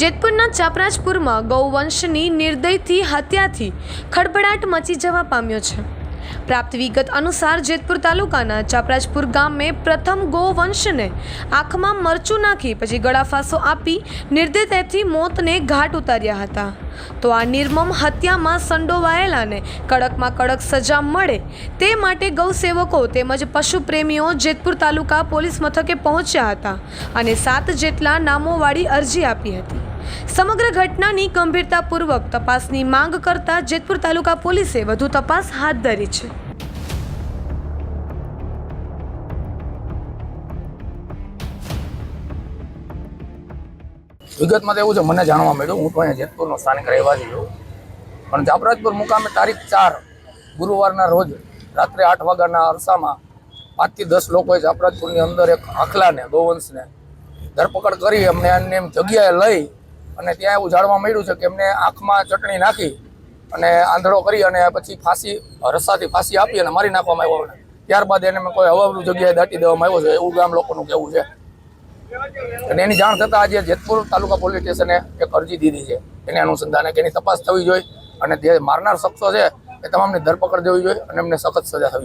જેતપુરના ચાપરાજપુરમાં ગૌવંશની નિર્દયથી હત્યાથી ખળભળાટ મચી જવા પામ્યો છે। પ્રાપ્ત વિગત અનુસાર જેતપુર તાલુકાના ચાપરાજપુર ગામે પ્રથમ ગૌવંશને આંખમાં મરચું નાખી પછી ગળાફાંસો આપી નિર્દયતાથી મોતને ઘાટ ઉતાર્યા હતા। તો આ નિર્મમ હત્યામાં સંડોવાયેલાને કડકમાં કડક સજા મળે તે માટે ગૌસેવકો તેમજ પશુ પ્રેમીઓ જેતપુર તાલુકા પોલીસ મથકે પહોંચ્યા હતા અને 7 જેટલા નામોવાળી અરજી આપી હતી। સમગ્ર ઘટનાની ગંભીરતાપૂર્વક તપાસની માંગ કરતા જેતપુર તાલુકા પોલીસે વધુ તપાસ હાથ ધરી છે। વિગતમાં તો એવું છે, મને જાણવા મળ્યું, હું તો અહીંયા જેતપુરનો સ્થાનિક રહેવાસી છું, પણ ચાપરાજપુર મુકામે તારીખ 4 ગુરુવારના રોજ રાત્રે 8 વાગ્યાના અરસામાં 5 થી 10 લોકોએ ચાપરાજપુરની અંદર એક આખલાને ગૌવંશને ધરપકડ કરી એમને એમ જગ્યાએ લઈ અને ત્યાં એવું જાણવા મળ્યું છે કે એમને આંખમાં ચટણી નાખી અને આંધળો કરી અને પછી રસ્સાથી ફાંસી આપી અને મારી નાખવામાં આવ્યો। ત્યારબાદ એને કોઈ અવાવરું જગ્યાએ દાટી દેવામાં આવ્યો છે એવું ગામ લોકોનું કહેવું છે। અને એની જાણ થતાં આજે જેતપુર તાલુકા પોલીસ સ્ટેશને એક અરજી દીધી છે એની અનુસંધાને કે એની તપાસ થવી જોઈએ અને જે મારનાર શખ્સો છે એ તમામની ધરપકડ થવી જોઈએ અને એમને સખત સજા થવી જોઈએ।